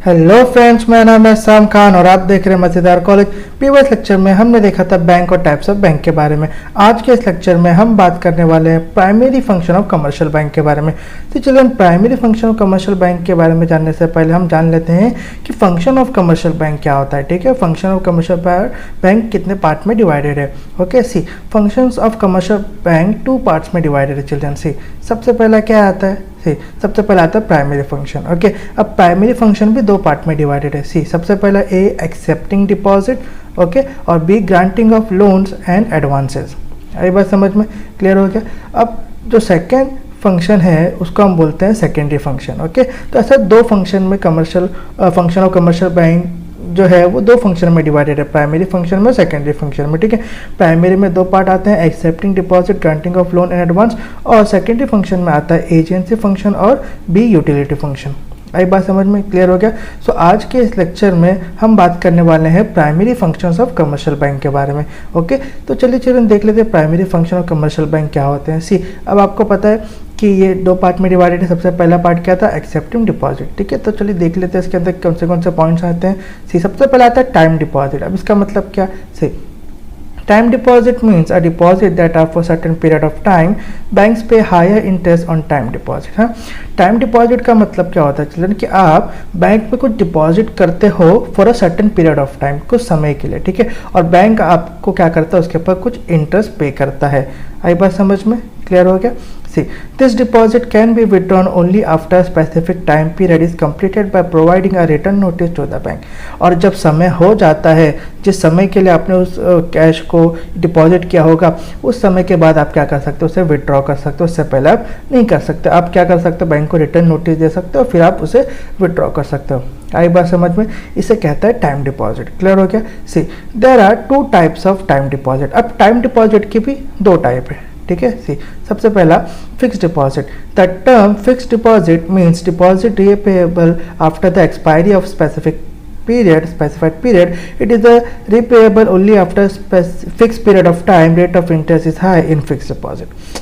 Hello friends, मेरा नाम है साम खान और आप देख रहे हैं मज़ेदार कॉलेज। प्रीवियस लेक्चर में हमने देखा था बैंक और टाइप्स ऑफ बैंक के बारे में। आज के इस लेक्चर में हम बात करने वाले हैं primary function of commercial bank के बारे में। तो चलिए primary function of commercial bank के बारे में जानने से पहले हम जान लेते हैं कि फंक्शन ऑफ कमर्शियल बैंक क्या होता है। ठीक है, फंक्शन ऑफ कमर्शियल बैंक कितने पार्ट में डिवाइडेड है। Okay, see functions of commercial bank 2 parts में डिवाइडेड है चिल्ड्रन। सी सबसे पहला क्या आता है, सबसे पहले आता है प्राइमरी फंक्शन। ओके, अब प्राइमरी फंक्शन भी 2 पार्ट में डिवाइडेड है। सी सबसे पहला ए एक्सेप्टिंग डिपॉजिट, ओके, और B granting of loans and advances. आई बात समझ में क्लियर हो गया। अब जो सेकेंड फंक्शन है उसको हम बोलते हैं सेकेंडरी फंक्शन। ओके, तो ऐसा 2 फंक्शन में commercial function of commercial bank जो है वो 2 फंक्शन में डिवाइडेड है, प्राइमरी फंक्शन में, सेकेंडरी फंक्शन में। ठीक है, प्राइमरी में 2 पार्ट आते हैं, accepting deposit, granting of loan and advance, और सेकेंडरी फंक्शन में आता है एजेंसी फंक्शन और बी यूटिलिटी फंक्शन। आई बात समझ में क्लियर हो गया। सो आज के इस लेक्चर में हम बात करने वाले हैं primary functions of commercial bank के बारे में। ओके, तो चलिए चिल्ड्रन देख लेते हैं primary function of commercial bank क्या होते हैं। सी अब आपको पता है कि ये 2 पार्ट में डिवाइडेड है। सबसे पहला पार्ट क्या था, एक्सेप्टिंग डिपॉजिट। ठीक है, तो चलिए देख लेते हैं इसके अंदर कौन से पॉइंट्स आते हैं। सी सबसे पहला आता है टाइम डिपॉजिट। अब इसका मतलब क्या, सी time deposit means a deposit that after certain period of time banks pay higher interest on time deposit। हाँ, टाइम डिपॉजिट का मतलब क्या होता है चिल्ड्रन कि आप बैंक में कुछ डिपॉजिट करते हो for a certain period of time, कुछ समय के लिए। ठीक है, और बैंक आपको क्या करता है, उसके ऊपर कुछ इंटरेस्ट पे करता है। आई बात समझ में क्लियर हो गया। See, this deposit can be withdrawn only after a specific time period is completed by providing a written notice to the bank। और जब समय हो जाता है, जिस समय के लिए आपने उस कैश को डिपॉजिट किया होगा, उस समय के बाद आप क्या कर सकते हो, उसे विड्रॉ कर सकते हो। उससे पहले आप नहीं कर सकते। आप क्या कर सकते हो, बैंक को रिटर्न नोटिस दे सकते हो, फिर आप उसे विड्रॉ कर सकते हो। आई बात समझ में, इसे कहता है टाइम डिपॉजिट। क्लियर हो गया। See there are 2 types of time deposit. अब टाइम डिपॉजिट की भी 2 टाइप है। ठीक है, सी सबसे पहला fixed deposit. The term fixed deposit means deposit repayable after the expiry of specified period. It is repayable only after fixed period of time. Rate of interest is high in fixed deposit।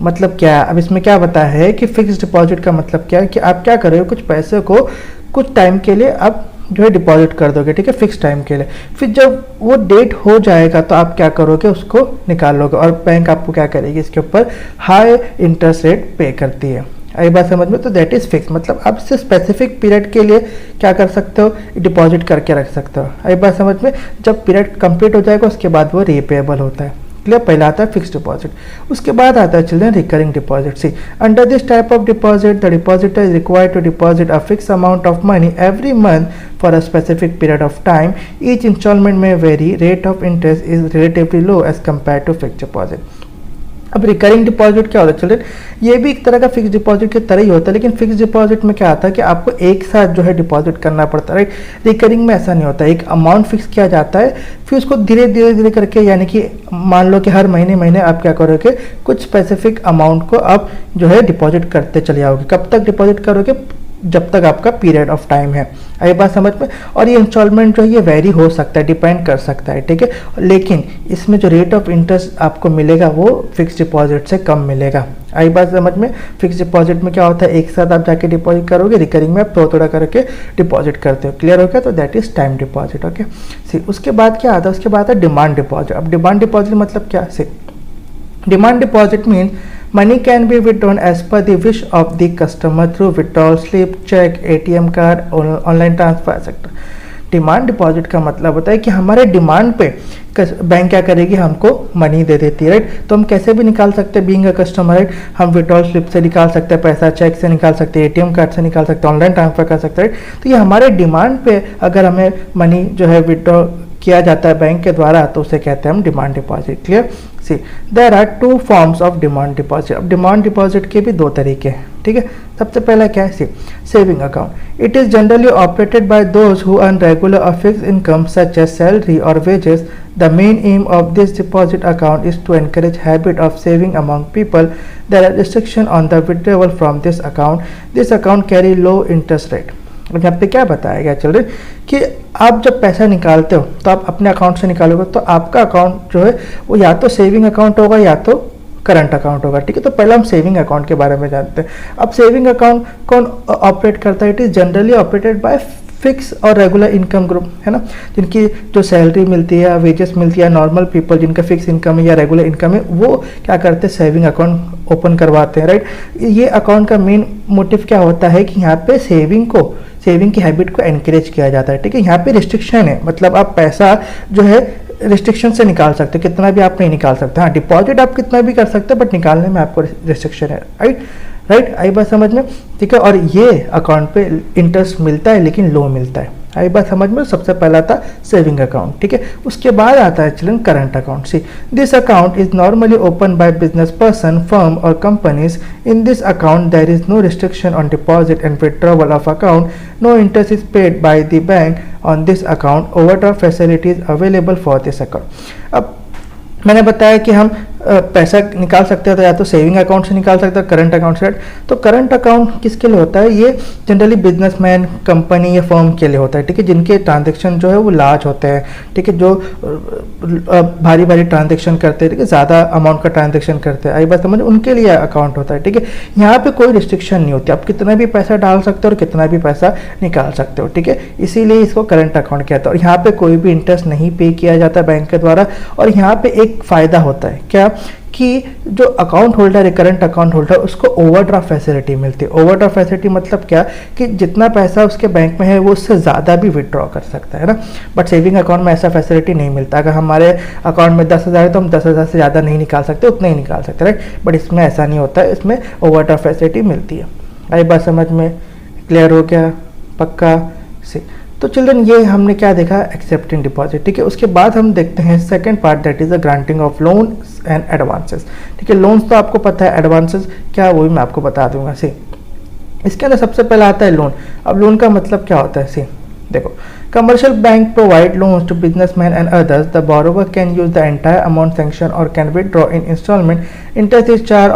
मतलब क्या है, अब इसमें क्या बताया है कि fixed deposit का मतलब क्या है कि आप क्या कर रहे हो, कुछ पैसे को कुछ टाइम के लिए आप जो है डिपॉजिट कर दोगे। ठीक है, फिक्स टाइम के लिए। फिर जब वो डेट हो जाएगा तो आप क्या करोगे, उसको निकाल लोगे, और बैंक आपको क्या करेगी, इसके ऊपर हाई इंटरेस्ट रेट पे करती है। आई बात समझ में। तो दैट इज फिक्स, मतलब आप से स्पेसिफिक पीरियड के लिए क्या कर सकते हो, डिपॉजिट करके रख सकते हो। आई बात समझ में। जब पीरियड कंप्लीट हो जाएगा उसके बाद वो रीपेएबल होता है। क्लियर, पहला आता है फिक्स्ड डिपॉजिट, उसके बाद आता है children recurring deposit. See under this type of deposit the depositor is required to deposit a fix amount of money every month for a specific period of time. Each instalment may vary, rate of interest is relatively low as compare to fixed deposit. अब recurring deposit क्या होता है children, ये भी एक तरह का fix deposit की तरह ही होता है, लेकिन फिक्स डिपॉजिट में क्या आता है कि आपको एक साथ जो है डिपॉजिट करना पड़ता है। राइट, रिकरिंग में ऐसा नहीं होता, एक अमाउंट फिक्स किया जाता है, फिर उसको धीरे धीरे करके, यानी कि मान लो कि हर महीने आप क्या करोगे, कुछ स्पेसिफिक अमाउंट को आप जो है डिपॉजिट करते चले आओगे। कब तक डिपॉजिट करोगे, जब तक आपका पीरियड ऑफ टाइम है। आई बात समझ में। और ये इंस्टॉलमेंट जो है ये वेरी हो सकता है, डिपेंड कर सकता है। ठीक है, लेकिन इसमें जो रेट ऑफ इंटरेस्ट आपको मिलेगा वो फिक्स डिपॉजिट से कम मिलेगा। आई बात समझ में। फिक्स डिपॉजिट में क्या होता है, एक साथ आप जाके डिपॉजिट करोगे, रिकरिंग में आप थोड़ा करके डिपॉजिट करते हो। क्लियर हो गया। तो that is time deposit. Okay, see उसके बाद क्या आता है, उसके बाद है डिमांड डिपॉजिट। अब डिमांड डिपॉजिट मतलब क्या, see demand deposit mean money can be withdrawn as per the wish of the customer through withdrawal slip, check, ATM card, online transfer etc। Demand deposit का मतलब होता है कि हमारे डिमांड पे बैंक क्या करेगी, हमको मनी दे देती है। राइट, तो हम कैसे भी निकाल सकते हैं, बीइंग अ कस्टमर। राइट, हम विड्रॉल स्लिप से निकाल सकते हैं पैसा, चेक से निकाल सकते हैं, एटीएम कार्ड से निकाल सकते हैं, ऑनलाइन ट्रांसफर कर सकते हैं। राइट, तो ये हमारे डिमांड पे अगर हमें मनी जो है विड्रॉ किया जाता है बैंक के द्वारा, तो उसे कहते हैं हम demand deposit. Clear. See there are 2 forms of demand deposit. अब डिमांड डिपॉजिट के भी 2 तरीके हैं। ठीक है, सबसे पहला क्या है, see saving account. It is generally operated by those who earn regular और fixed income such as salary और wages. The main aim of this deposit account is to encourage habit of saving among people. There are restriction on the withdrawal from this account. This account carry low interest rate. और यहाँ पे क्या बताया गया children कि आप जब पैसा निकालते हो तो आप अपने अकाउंट से निकालोगे, तो आपका अकाउंट जो है वो या तो सेविंग अकाउंट होगा या तो करंट अकाउंट होगा। ठीक है, तो पहले हम सेविंग अकाउंट के बारे में जानते हैं। अब सेविंग अकाउंट कौन ऑपरेट करता है, it is generally operated by fix और रेगुलर इनकम ग्रुप है ना, जिनकी जो सैलरी मिलती है, वेजेस मिलती है, नॉर्मल पीपल जिनका फिक्स इनकम है या रेगुलर इनकम है, वो क्या करते हैं, सेविंग अकाउंट ओपन करवाते हैं, राइट। ये अकाउंट का मेन मोटिव क्या होता है कि यहाँ पे सेविंग की हैबिट को एनकरेज किया जाता है, ठीक है। यहाँ पे रिस्ट्रिक्शन है, मतलब आप पैसा जो है रिस्ट्रिक्शन से निकाल सकते हो, कितना भी आप नहीं निकाल सकते। हाँ, डिपॉजिट आप कितना भी कर सकते हो, बट निकालने में आपको रिस्ट्रिक्शन है, राइट। आई बात समझ में, ठीक है। और ये अकाउंट पे इंटरेस्ट मिलता है लेकिन लो मिलता है। आई बात समझ में। सबसे पहला था सेविंग अकाउंट, ठीक है। उसके बाद आता है children current account. See, this account is normally open by business person, firm और companies. In this account there is no restriction on deposit and withdrawal of account. No interest is paid by the bank on this account. Overdraft facilities available for this account. अब मैंने बताया कि हम पैसा निकाल सकते हैं तो या तो सेविंग अकाउंट से निकाल सकते हैं, करंट अकाउंट से। तो करंट अकाउंट किसके लिए होता है? ये जनरली बिजनेसमैन, कंपनी या फर्म के लिए होता है, ठीक है, जिनके ट्रांजैक्शन जो है वो लार्ज होते हैं, ठीक है, जो भारी भारी ट्रांजैक्शन करते हैं, ठीक है, ज़्यादा अमाउंट का ट्रांजैक्शन करते हैं। आई बात समझ, उनके लिए अकाउंट होता है, ठीक है। यहाँ पे कोई रिस्ट्रिक्शन नहीं होती, आप कितना भी पैसा डाल सकते हो और कितना भी पैसा निकाल सकते हो, ठीक है। इसीलिए इसको करंट अकाउंट कहते हैं। और यहाँ पे कोई भी इंटरेस्ट नहीं पे किया जाता बैंक के द्वारा। और यहाँ पे एक फ़ायदा होता है क्या, कि जो अकाउंट होल्डर है, करंट अकाउंट होल्डर, उसको ओवरड्राफ्ट फैसिलिटी मिलती है। ओवरड्राफ्ट फैसिलिटी मतलब क्या, कि जितना पैसा उसके बैंक में है वो उससे ज़्यादा भी विड्रॉ कर सकता है ना। बट सेविंग अकाउंट में ऐसा फैसिलिटी नहीं मिलता। अगर हमारे अकाउंट में 10,000 है तो हम 10,000 से ज़्यादा नहीं निकाल सकते, उतना ही निकाल सकते, राइट। बट इसमें ऐसा नहीं होता है, इसमें ओवरड्राफ्ट फैसिलिटी मिलती है। आई बात समझ में, क्लियर हो गया, पक्का से। तो चिल्ड्रन ये हमने क्या देखा, एक्सेप्टिंग डिपॉजिट, ठीक है। उसके बाद हम देखते हैं second part, that is the granting of loans and advances, ठीक है। लोन्स तो आपको पता है, एडवांसेस क्या वो भी मैं आपको बता दूंगा। सी, इसके अंदर सबसे पहला आता है लोन। अब लोन का मतलब क्या होता है, सी देखो, commercial bank provide loans to businessmen and others. The borrower can use the entire amount sanctioned or can withdraw in installment. Interest is charge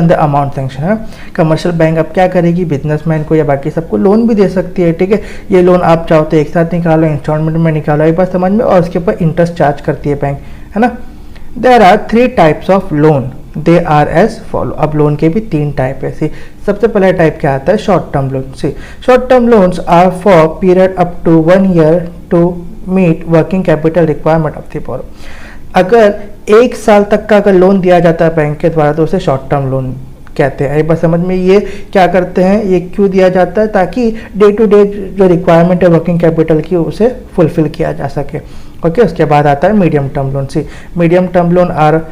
on the amount sanctioned, है। कमर्शियल बैंक अब क्या करेगी, बिजनेसमैन को या बाकी सबको loan भी दे सकती है, ठीक है। ये लोन आप चाहो तो एक साथ निकालो, इंस्टॉलमेंट में निकालो, एक बार समझ में, और उसके ऊपर इंटरेस्ट चार्ज करती है बैंक, है ना। There are 3 types of loan, they are as follow. अब लोन के भी 3 टाइप है। सी, सबसे पहला टाइप क्या आता है, short term loan. See, short term loans are for period up to 1 year to meet working capital requirement of the borrower. अगर 1 साल तक का अगर लोन दिया जाता है बैंक के द्वारा तो उसे शॉर्ट टर्म लोन कहते हैं। बस समझ में, ये क्या करते हैं, ये क्यों दिया जाता है, ताकि डे टू डे जो रिक्वायरमेंट है वर्किंग कैपिटल की उसे फुलफिल किया जा सके। ओके, उसके बाद आता है medium term loan. See, medium term loan are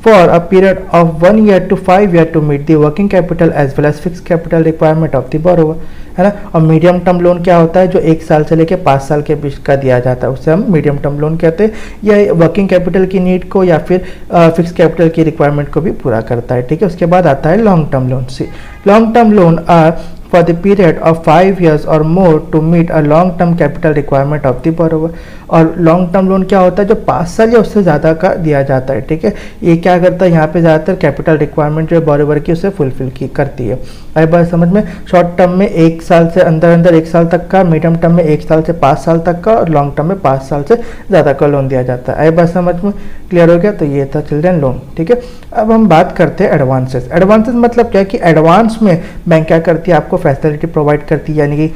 for a period of 1 year to 5 year to meet the working capital as well as fixed capital requirement of the borrower, है ना। और मीडियम टर्म लोन क्या होता है, जो 1 साल से लेके 5 साल के बीच का दिया जाता है, उसे हम मीडियम टर्म लोन कहते हैं। यह वर्किंग कैपिटल की नीड को या फिर फिक्स कैपिटल की रिक्वायरमेंट को भी पूरा करता है, ठीक है। उसके बाद आता है long term loan. See, long term loan are for the period of 5 years or more to meet a long term capital requirement of the borrower. और लॉन्ग टर्म लोन क्या होता है, जो 5 साल या उससे ज़्यादा का दिया जाता है, ठीक है। ये क्या करता है, यहाँ पे ज़्यादातर कैपिटल रिक्वायरमेंट जो बोरोवर की उसे फुलफिल की करती है। आई बात समझ में। शॉर्ट टर्म में 1 साल से अंदर 1 साल तक का, मीडियम टर्म में 1 साल से 5 साल तक का, और लॉन्ग टर्म में 5 साल से ज़्यादा का लोन दिया जाता है। आई बात समझ में, क्लियर हो गया। तो ये था चिल्ड्रन लोन, ठीक है। अब हम बात करते हैं एडवांसेस। एडवांसेस मतलब क्या, कि एडवांस में बैंक क्या करती है, आपको फैसिलिटी प्रोवाइड करती है, यानी कि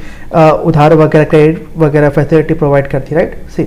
उधार वगैरह, क्रेडिट वगैरह फैसिलिटी प्रोवाइड करती है, right. See,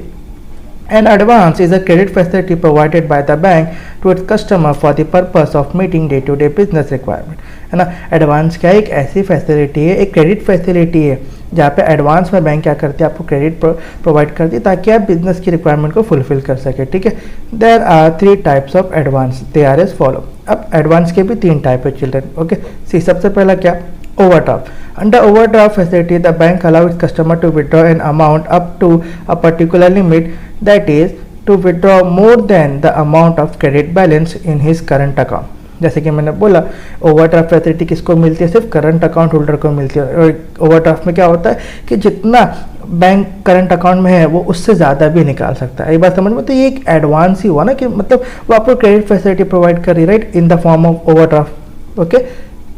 an advance is a credit facility provided by the bank to its customer for the purpose of meeting day to day business requirement, है ना। एडवांस क्या है, एक ऐसी फैसिलिटी है, एक क्रेडिट फैसिलिटी है, जहाँ पे एडवांस में बैंक क्या करती है, आपको क्रेडिट प्रोवाइड करती है ताकि आप बिजनेस की रिक्वायरमेंट को फुलफिल कर सके, ठीक है। There are 3 types of advance, they are as follow. अब एडवांस के भी 3 टाइप है चिल्ड्रन, ओके। सी, सबसे पहला क्या, overdraft. Under overdraft facility, the bank allows its customer to withdraw an amount up to a particular limit, that is, to withdraw more than the amount of credit balance in his current account. जैसे कि मैंने बोला, overdraft facility किसको मिलती है, सिर्फ current account holder को मिलती है। और ओवरड्राफ्ट में क्या होता है कि जितना बैंक करंट अकाउंट में है वो उससे ज़्यादा भी निकाल सकता है। ये बात समझ में, तो ये एक एडवांस ही हुआ ना, कि मतलब वो आपको क्रेडिट फैसिलिटी प्रोवाइड कर रही है, right, in the form of overdraft, okay,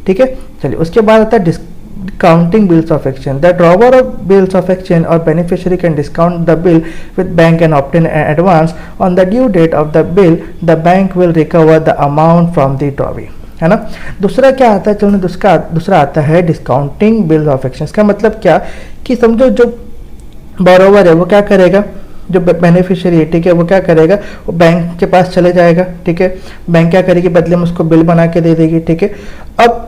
ठीक है। चलिए, उसके बाद आता है discounting bills of exchange. The drawer of bills of exchange or beneficiary can discount the bill with bank and obtain an advance. On the due date of the bill, the bank will recover the amount from the drawee, है ना। दूसरा क्या आता है, चलो दूसरा आता है डिस्काउंटिंग बिल ऑफ एक्सचेंज। का मतलब क्या कि समझो जो बोरोवर है वो क्या करेगा, जो बेनिफिशियरी है, ठीक है, वो क्या करेगा, वो बैंक के पास चले जाएगा, ठीक है। बैंक क्या करेगी, बदले में उसको बिल बना के दे देगी, ठीक है। अब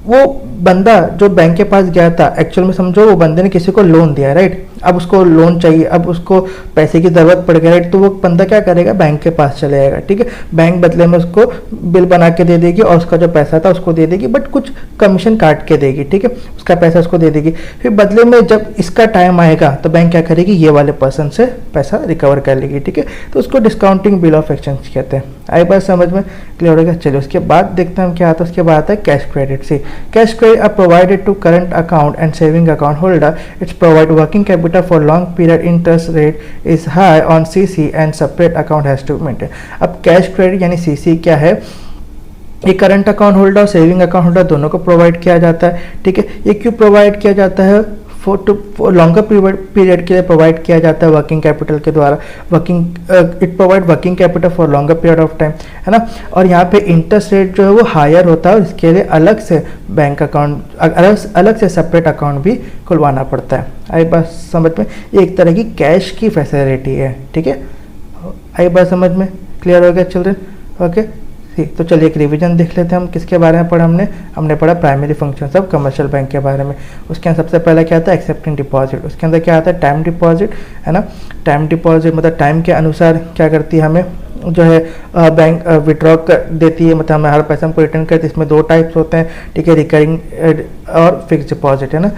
वो बंदा जो बैंक के पास गया था, एक्चुअल में समझो वो बंदे ने किसी को लोन दिया, राइट। अब उसको लोन चाहिए, अब उसको पैसे की ज़रूरत पड़ गई, राइट। तो वो बंदा क्या करेगा, बैंक के पास चले जाएगा, ठीक है। बैंक बदले में उसको बिल बना के दे देगी और उसका जो पैसा था उसको दे देगी, बट कुछ कमीशन काट के देगी, ठीक है। उसका पैसा उसको दे देगी। फिर बदले में जब इसका टाइम आएगा तो बैंक क्या करेगी, ये वाले पर्सन से पैसा रिकवर कर लेगी, ठीक है। तो उसको डिस्काउंटिंग बिल ऑफ एक्सचेंज कहते हैं। आई बात समझ में क्लियर होगा। चलिए उसके बाद देखते हैं हम क्या आता है। उसके बाद आता है कैश क्रेडिट। से cash credit are provided to current account and saving account holder. It's provide working capital for long period, interest rate is high on CC and separate account has to maintain. अब cash credit यानी CC क्या है, ये current account holder और saving account holder दोनों को provide किया जाता है, ठीक है। ये क्यों प्रोवाइड किया जाता है, फॉर लॉन्गर पीरियड के लिए प्रोवाइड किया जाता है वर्किंग कैपिटल के द्वारा। It provide working capital for longer period of time, है ना। और यहाँ पे इंटरेस्ट रेट जो है वो हायर होता है और इसके लिए अलग से बैंक अकाउंट, अलग से सेपरेट अकाउंट भी खुलवाना पड़ता है। आई बात समझ में, ये एक तरह की कैश की फैसिलिटी है, ठीक है। आई बात समझ में क्लियर हो गया चिल्ड्रन, ओके। तो चलिए एक रिवीजन देख लेते हैं हम किसके बारे में पढ़ा। हमने पढ़ा primary functions of commercial bank के बारे में। उसके अंदर सबसे पहले क्या आता है, एक्सेप्टिंग डिपॉजिट। उसके अंदर क्या आता है, टाइम डिपॉजिट, है ना। टाइम डिपॉजिट मतलब टाइम के अनुसार क्या करती है, हमें जो है बैंक विड्रॉ कर देती है, मतलब हमें हर पैसा हमको रिटर्न करती है। इसमें दो टाइप्स होते हैं, ठीक है, रिकरिंग और फिक्स डिपॉजिट, है ना।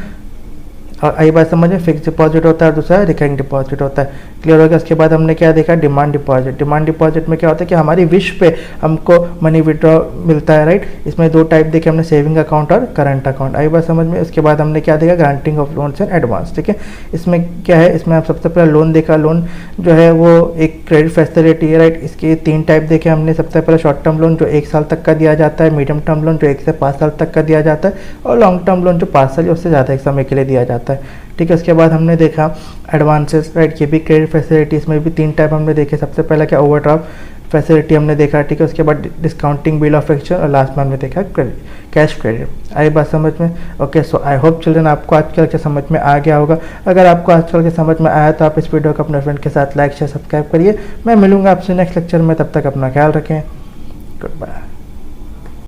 और आई बात समझ में, फिक्स डिपॉजिट होता है और दूसरा रिकरिंग डिपॉजिट होता है। क्लियर हो गया। उसके बाद हमने क्या देखा, डिमांड डिपॉजिट। डिमांड डिपॉजिट में क्या होता है कि हमारी विश पे हमको मनी विड्रॉ मिलता है, राइट। इसमें दो टाइप देखे हमने, सेविंग अकाउंट और करंट अकाउंट। आई बात समझ में। उसके बाद हमने क्या देखा, granting of loans and advance, ठीक है। इसमें क्या है, इसमें आप सबसे पहले लोन देखा। लोन जो है वो एक क्रेडिट फैसिलिटी है, राइट। इसके तीन टाइप देखे हमने। सबसे पहले शॉर्ट टर्म लोन जो 1 साल तक का दिया जाता है, मीडियम टर्म लोन जो 1 से 5 साल तक का दिया जाता है, और लॉन्ग टर्म लोन जो 5 साल या उससे ज़्यादा एक समय के लिए दिया जाता है, ठीक है। उसके बाद हमने देखा एडवांसेस, राइट। ये भी क्रेडिट फैसिलिटी, इसमें भी 3 टाइप हमने देखे। सबसे पहला क्या, ओवरड्राफ्ट फैसिलिटी हमने देखा, ठीक है। उसके बाद डिस्काउंटिंग बिल ऑफ एक्सचेंज और लास्ट में हमने देखा कैश क्रेडिट। आई बात समझ में, okay. So I hope children आपको आज का लेक्चर समझ में आ गया होगा। अगर आपको आज का लेक्चर समझ में आया तो आप इस वीडियो को अपने फ्रेंड के साथ लाइक शेयर सब्सक्राइब करिए। मैं मिलूंगा आपसे नेक्स्ट लेक्चर में, तब तक अपना ख्याल रखें। Good bye.